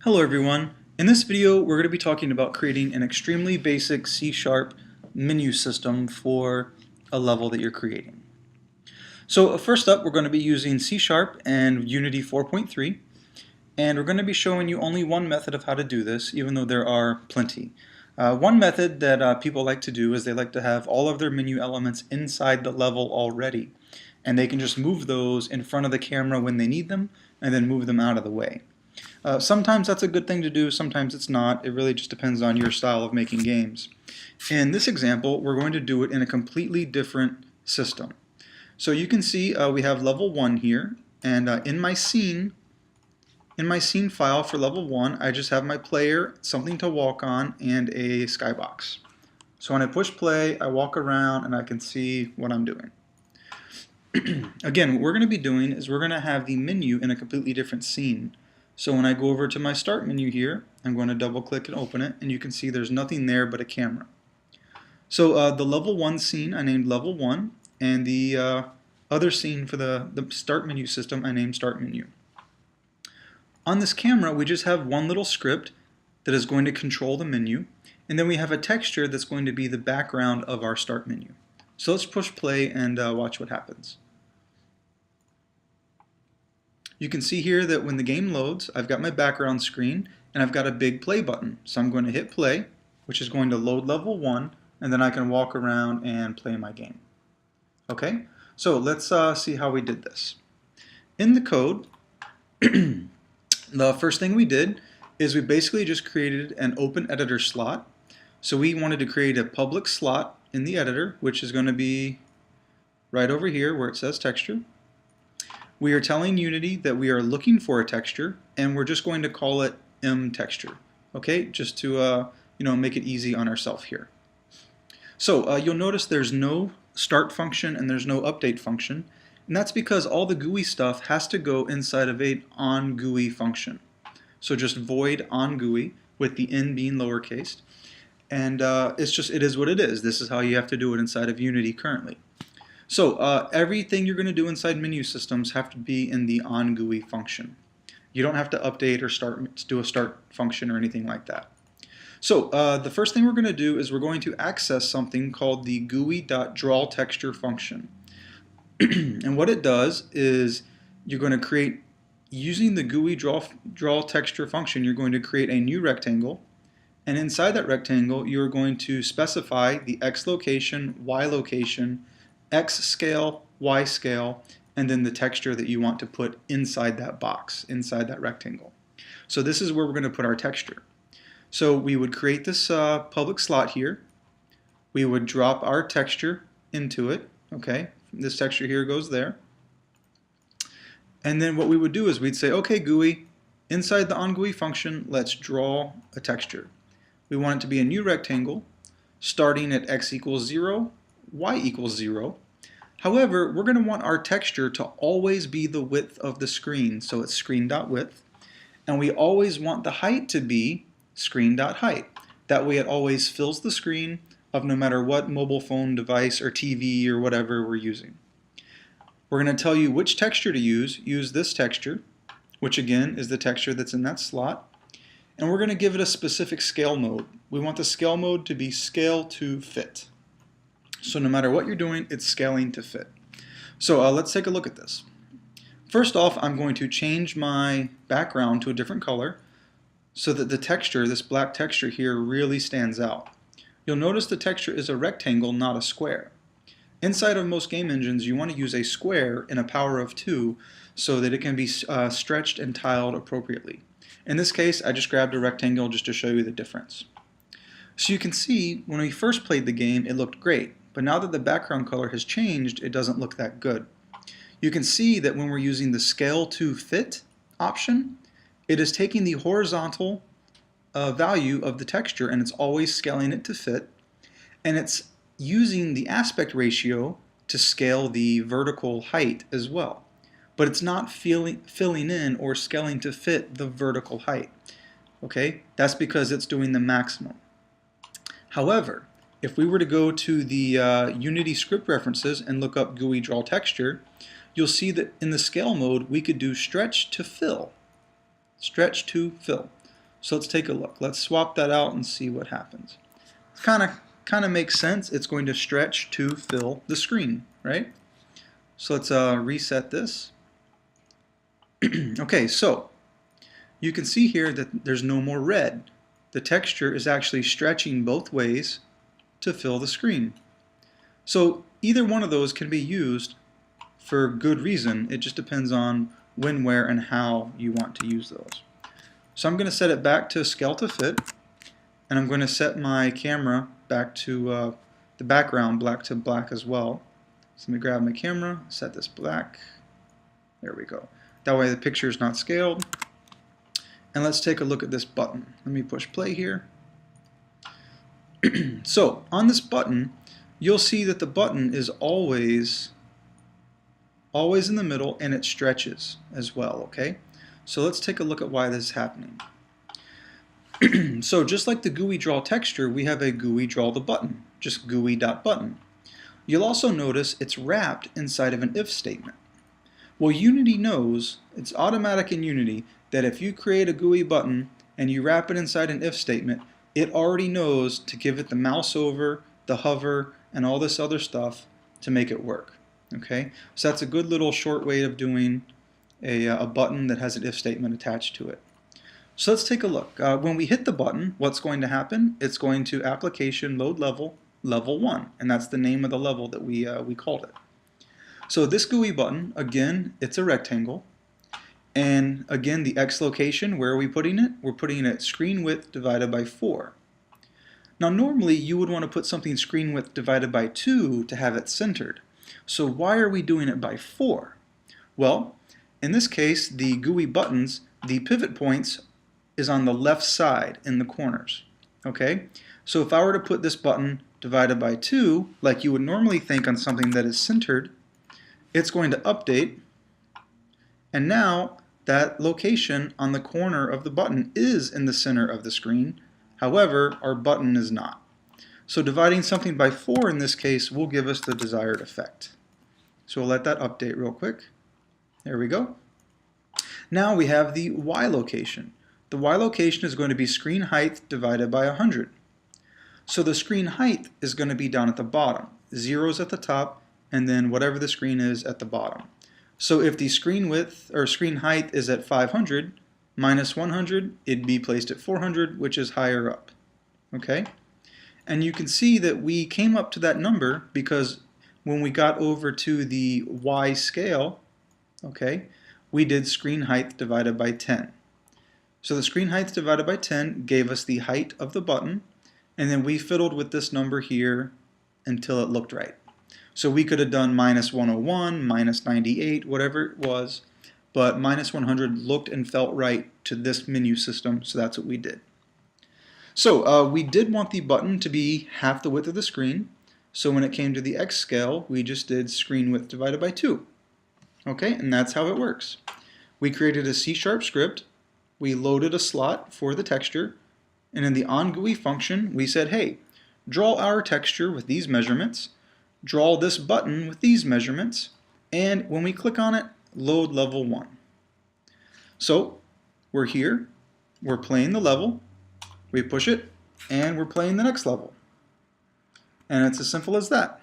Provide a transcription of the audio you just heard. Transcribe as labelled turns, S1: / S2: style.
S1: Hello everyone. In this video we're going to be talking about creating an extremely basic C# menu system for a level that you're creating. So first up we're going to be using C# and Unity 4.3, and we're going to be showing you only one method of how to do this, even though there are plenty. One method that people like to do is they like to have all of their menu elements inside the level already, and they can just move those in front of the camera when they need them and then move them out of the way. Sometimes that's a good thing to do, sometimes it's not. It really just depends on your style of making games. In this example, we're going to do it in a completely different system. So you can see we have level 1 here, and in my scene file for level 1, I just have my player, something to walk on, and a skybox. So when I push play, I walk around and I can see what I'm doing. Again, what we're going to be doing is we're going to have the menu in a completely different scene. So when I go over to my start menu here, I'm going to double click and open it, and you can see there's nothing there but a camera. So the level 1 scene I named level 1, and the other scene for the start menu system I named start menu. On this camera we just have one little script that is going to control the menu, and then we have a texture that's going to be the background of our start menu. So let's push play and watch what happens. You can see here that when the game loads, I've got my background screen and I've got a big play button. So I'm going to hit play, which is going to load level 1, and then I can walk around and play my game. Okay, so let's see how we did this. In the code, the first thing we did is we basically just created an open editor slot. So we wanted to create a public slot in the editor, which is going to be right over here where it says texture. We are telling Unity that we are looking for a texture, and we're just going to call it mTexture. Okay, just to make it easy on ourselves here. So you'll notice there's no start function and there's no update function, and that's because all the GUI stuff has to go inside of a onGUI function. So just void onGUI with the n being lowercase, and it is what it is. This is how you have to do it inside of Unity currently. So everything you're going to do inside menu systems have to be in the onGUI function. You don't have to update or do a start function or anything like that. So the first thing we're going to do is we're going to access something called the GUI.drawTexture function. And what it does is you're going to create, using the GUI.drawTexture function, you're going to create a new rectangle. And inside that rectangle, you're going to specify the X location, Y location, X scale, Y scale, and then the texture that you want to put inside that box, inside that rectangle. So this is where we're going to put our texture. So we would create this public slot here. We would drop our texture into it. Okay, this texture here goes there. And then what we would do is we'd say, okay, GUI, inside the onGUI function, let's draw a texture. We want it to be a new rectangle starting at X equals 0, Y equals 0. However, we're going to want our texture to always be the width of the screen, so it's screen.width. And we always want the height to be screen.height. That way it always fills the screen of no matter what mobile phone device or TV or whatever we're using. We're going to tell you which texture to use. Use this texture, which again is the texture that's in that slot. And we're going to give it a specific scale mode. We want the scale mode to be scale to fit. So no matter what you're doing, it's scaling to fit. So let's take a look at this. First off, I'm going to change my background to a different color so that the texture, this black texture here, really stands out. You'll notice the texture is a rectangle, not a square. Inside of most game engines, you want to use a square in a power of 2 so that it can be stretched and tiled appropriately. In this case, I just grabbed a rectangle just to show you the difference. So you can see when we first played the game, it looked great. But now that the background color has changed, it doesn't look that good. You can see that when we're using the scale to fit option, it is taking the horizontal value of the texture and it's always scaling it to fit, and it's using the aspect ratio to scale the vertical height as well. But it's not filling in or scaling to fit the vertical height. Okay, that's because it's doing the maximum. However, if we were to go to the Unity script references and look up GUI draw texture, you'll see that in the scale mode we could do stretch to fill. Stretch to fill. So let's take a look. Let's swap that out and see what happens. Kind of makes sense. It's going to stretch to fill the screen, right? So let's reset this. Okay, so you can see here that there's no more red. The texture is actually stretching both ways to fill the screen. So either one of those can be used for good reason. It just depends on when, where, and how you want to use those. So I'm going to set it back to scale to fit, and I'm going to set my camera back to the background black to black as well. So let me grab my camera, set this black. There we go. That way the picture is not scaled. And let's take a look at this button. Let me push play here. So on this button, you'll see that the button is always in the middle, and it stretches as well, okay? So let's take a look at why this is happening. So just like the GUI draw texture, we have a GUI draw the button, just GUI.button. You'll also notice it's wrapped inside of an if statement. Well, Unity knows, it's automatic in Unity, that if you create a GUI button and you wrap it inside an if statement, it already knows to give it the mouse over, the hover, and all this other stuff to make it work. Okay, so that's a good little short way of doing a button that has an if statement attached to it. So let's take a look. When we hit the button, what's going to happen? It's going to application load level 1, and that's the name of the level that we called it. So this GUI button, again, it's a rectangle, and again the X location, where are we putting it? We're putting it at screen width divided by 4. Now normally you would want to put something screen width divided by 2 to have it centered. So why are we doing it by 4? Well, in this case, the GUI buttons, the pivot points is on the left side in the corners. Okay? So if I were to put this button divided by 2, like you would normally think on something that is centered, it's going to update, and now that location on the corner of the button is in the center of the screen. However, our button is not. So dividing something by 4 in this case will give us the desired effect. So we'll let that update real quick. There we go. Now we have the Y location. The Y location is going to be screen height divided by 100. So the screen height is going to be down at the bottom. 0's at the top, and then whatever the screen is at the bottom. So if the screen width or screen height is at 500 minus 100, it'd be placed at 400, which is higher up. Okay? And you can see that we came up to that number because when we got over to the Y scale, okay, we did screen height divided by 10. So the screen height divided by 10 gave us the height of the button, and then we fiddled with this number here until it looked right. So we could have done minus 101, minus 98, whatever it was, but minus 100 looked and felt right to this menu system, so that's what we did. So we did want the button to be half the width of the screen, so when it came to the X scale, we just did screen width divided by 2. Okay, and that's how it works. We created a C# script, we loaded a slot for the texture, and in the onGUI function, we said, hey, draw our texture with these measurements, draw this button with these measurements, and when we click on it, load level 1. So we're here, we're playing the level, we push it, and we're playing the next level. And it's as simple as that.